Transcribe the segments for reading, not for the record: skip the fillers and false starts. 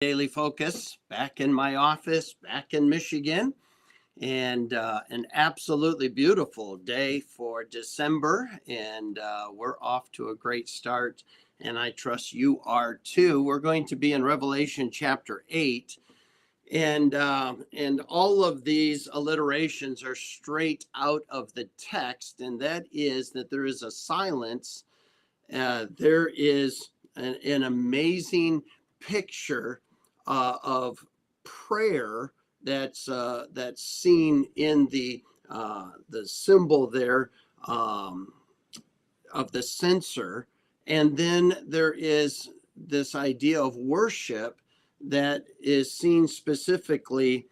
Daily Focus, back in my office, back in Michigan, and an absolutely beautiful day for December. And we're off to a great start, and I trust you are too. We're going to be in Revelation chapter 8. And all of these alliterations are straight out of the text, and that is that there is a silence. There is an amazing picture of prayer that's seen in the symbol there of the censer, and then there is this idea of worship that is seen specifically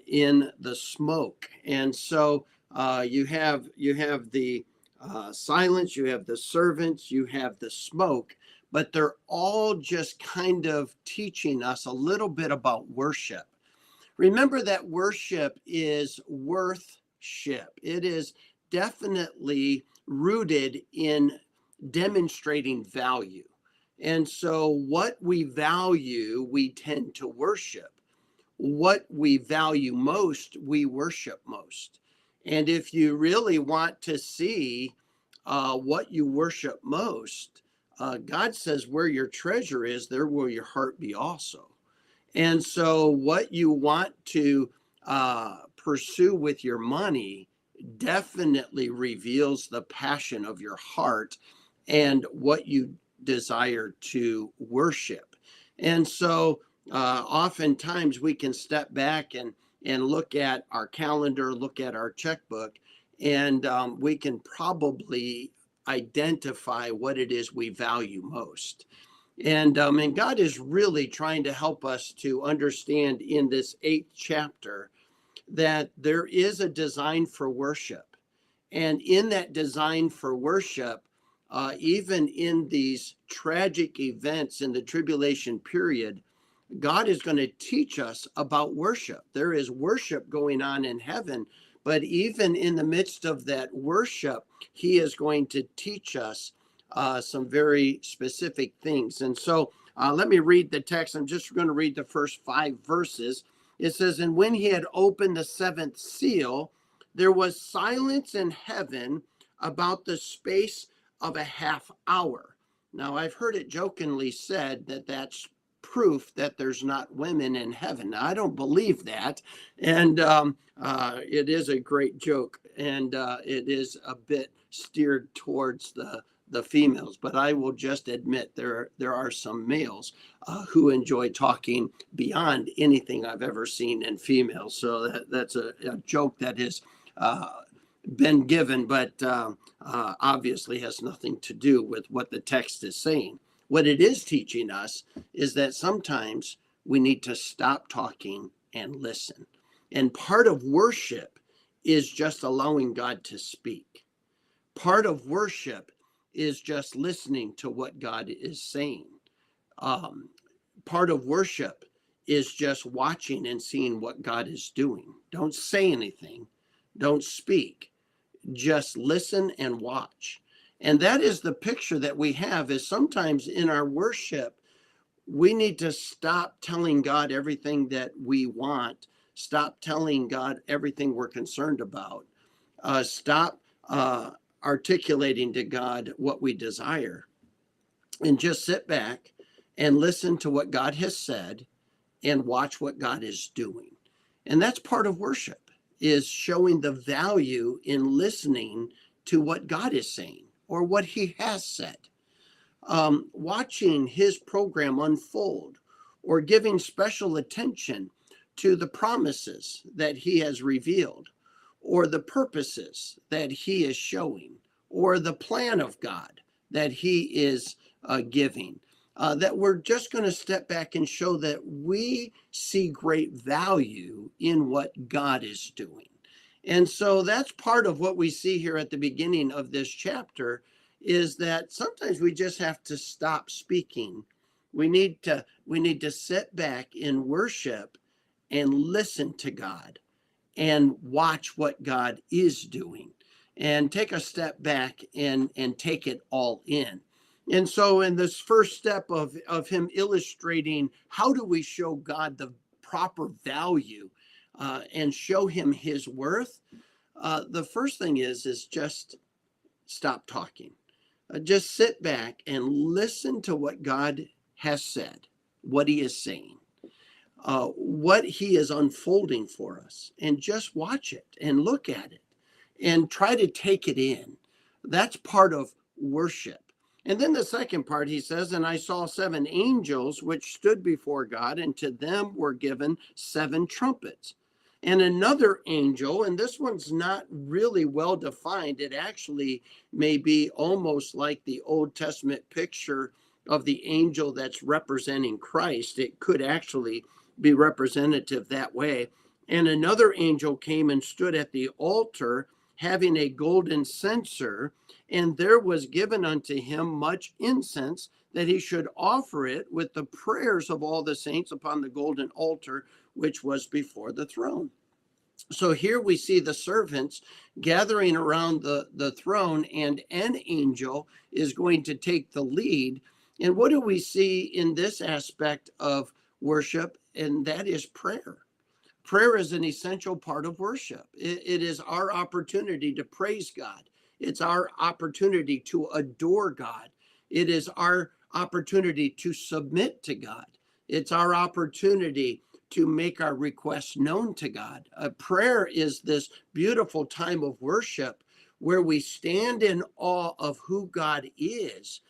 in the smoke. And so you have the silence, you have the servants, you have the smoke, but they're all just kind of teaching us a little bit about worship. Remember that worship is worthship. It is definitely rooted in demonstrating value. And so what we value, we tend to worship. What we value most, we worship most. And if you really want to see what you worship most, God says, where your treasure is, there will your heart be also. And so, what you want to pursue with your money definitely reveals the passion of your heart and what you desire to worship. And so, oftentimes we can step back and look at our calendar, look at our checkbook, and we can probably identify what it is we value most. And God is really trying to help us to understand in this 8th chapter that there is a design for worship. And in that design for worship, even in these tragic events in the tribulation period, God is going to teach us about worship. There is worship going on in heaven, but even in the midst of that worship, He is going to teach us some very specific things. And so let me read the text. I'm just going to read the first 5 verses. It says, "And when He had opened the 7th seal, there was silence in heaven about the space of a half hour." Now, I've heard it jokingly said that that's proof that there's not women in heaven. Now, I don't believe that. And it is a great joke. And it is a bit steered towards the females, but I will just admit there are some males who enjoy talking beyond anything I've ever seen in females. So that's a joke that has been given, but obviously has nothing to do with what the text is saying. What it is teaching us is that sometimes we need to stop talking and listen. And part of worship is just allowing God to speak. Part of worship is just listening to what God is saying. Part of worship is just watching and seeing what God is doing. Don't say anything. Don't speak. Just listen and watch. And that is the picture that we have, is sometimes in our worship, we need to stop telling God everything that we want. Stop telling God everything we're concerned about. Stop articulating to God what we desire, and just sit back and listen to what God has said and watch what God is doing. And that's part of worship, is showing the value in listening to what God is saying or what He has said. Watching His program unfold, or giving special attention to the promises that He has revealed, or the purposes that He is showing, or the plan of God that He is giving. That we're just going to step back and show that we see great value in what God is doing. And so that's part of what we see here at the beginning of this chapter, is that sometimes we just have to stop speaking. We need to sit back in worship and listen to God and watch what God is doing, and take a step back and take it all in. And so in this first step of him illustrating how do we show God the proper value and show him his worth, the first thing is just stop talking. Just sit back and listen to what God has said, what he is saying, what he is unfolding for us, and just watch it and look at it and try to take it in. That's part of worship. And then the second part, he says, and I saw 7 angels which stood before God, and to them were given 7 trumpets. And another angel, and this one's not really well defined. It actually may be almost like the Old Testament picture of the angel that's representing Christ. It could actually be representative that way. And another angel came and stood at the altar, having a golden censer, and there was given unto him much incense, that he should offer it with the prayers of all the saints upon the golden altar, which was before the throne. So here we see the servants gathering around the throne, and an angel is going to take the lead. And what do we see in this aspect of worship? And that is prayer. Prayer is an essential part of worship. It is our opportunity to praise God. It's our opportunity to adore God. It is our opportunity to submit to God. It's our opportunity to make our requests known to God. Prayer is this beautiful time of worship where we stand in awe of who God is,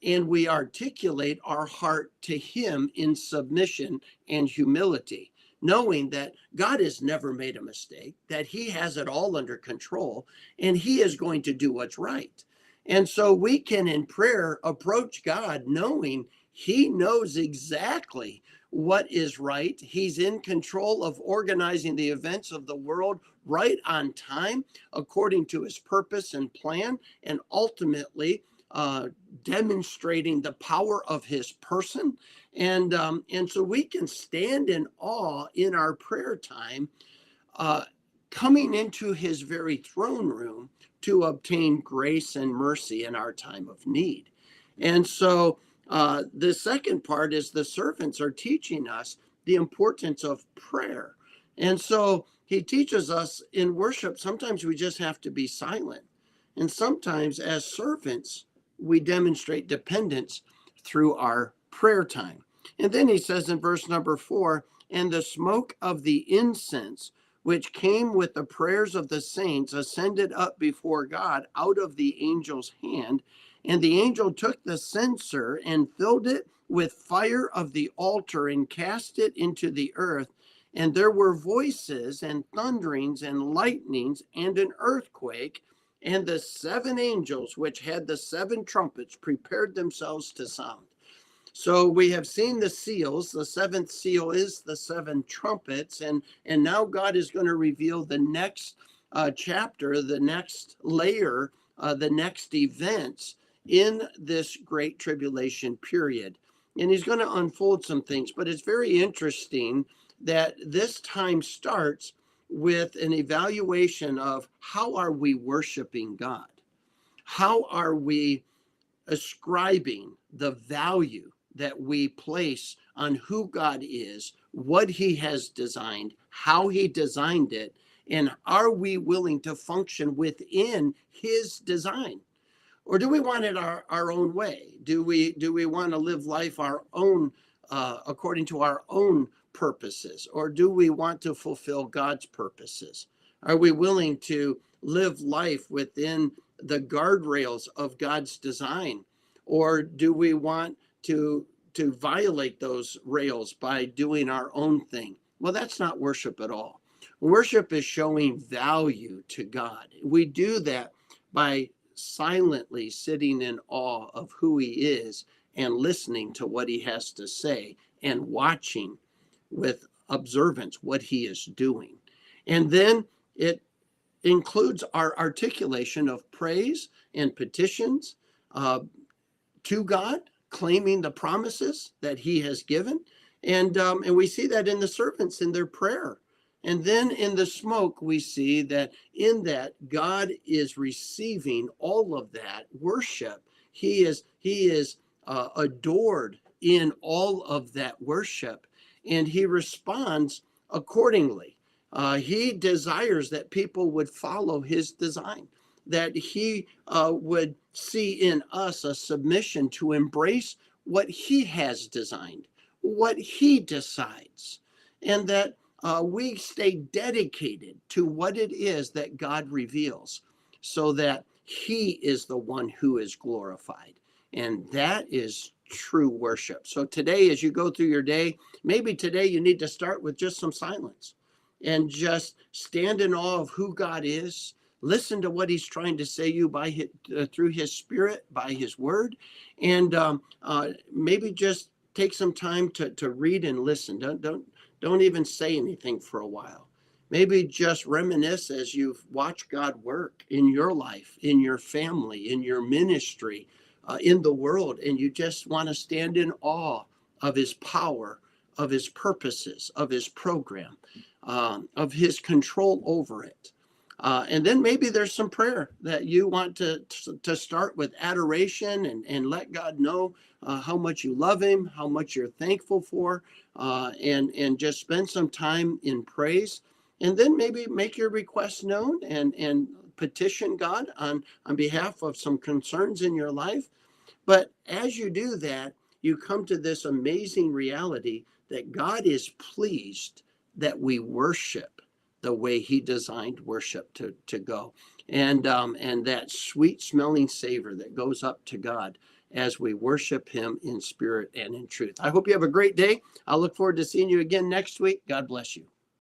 and we articulate our heart to him in submission and humility, knowing that God has never made a mistake, that he has it all under control, and he is going to do what's right. And so we can, in prayer, approach God knowing he knows exactly what is right. He's in control of organizing the events of the world right on time, according to his purpose and plan, and ultimately demonstrating the power of his person. And so we can stand in awe in our prayer time, coming into his very throne room to obtain grace and mercy in our time of need. And so the second part is the servants are teaching us the importance of prayer. And so he teaches us in worship, sometimes we just have to be silent. And sometimes as servants, we demonstrate dependence through our prayer time. And then he says in verse number 4, and the smoke of the incense, which came with the prayers of the saints, ascended up before God out of the angel's hand. And the angel took the censer and filled it with fire of the altar and cast it into the earth. And there were voices and thunderings and lightnings and an earthquake. And the 7 angels, which had the 7 trumpets, prepared themselves to sound. So we have seen the seals. The 7th seal is the 7 trumpets. And now God is going to reveal the next chapter, the next layer, the next events in this great tribulation period. And he's going to unfold some things. But it's very interesting that this time starts with an evaluation of how are we worshiping God? How are we ascribing the value that we place on who God is, what he has designed, how he designed it, and are we willing to function within his design? Or do we want it our own way? Do we want to live life our own, according to our own purposes? Or do we want to fulfill God's purposes? Are we willing to live life within the guardrails of God's design? Or do we want to violate those rails by doing our own thing? Well, that's not worship at all. Worship is showing value to God. We do that by silently sitting in awe of who he is and listening to what he has to say and watching with observance what he is doing. And then it includes our articulation of praise and petitions to God, claiming the promises that he has given. And we see that in the servants in their prayer. And then in the smoke, we see that in that God is receiving all of that worship He is adored in all of that worship, and he responds accordingly. He desires that people would follow his design, that he would see in us a submission to embrace what he has designed, what he decides, and that we stay dedicated to what it is that God reveals, so that he is the one who is glorified. And that is true worship. So today, as you go through your day, maybe today you need to start with just some silence and just stand in awe of who God is. Listen to what he's trying to say you by through his spirit, by his word, and maybe just take some time to read and listen. Don't even say anything for a while. Maybe just reminisce as you've watched God work in your life, in your family, in your ministry, in the world, and you just want to stand in awe of his power, of his purposes, of his program, of his control over it. And then maybe there's some prayer that you want to start with adoration and let God know how much you love him, how much you're thankful for, and just spend some time in praise. And then maybe make your requests known and petition God on behalf of some concerns in your life. But as you do that, you come to this amazing reality that God is pleased that we worship the way he designed worship to go. And that sweet smelling savor that goes up to God as we worship him in spirit and in truth. I hope you have a great day. I look forward to seeing you again next week. God bless you.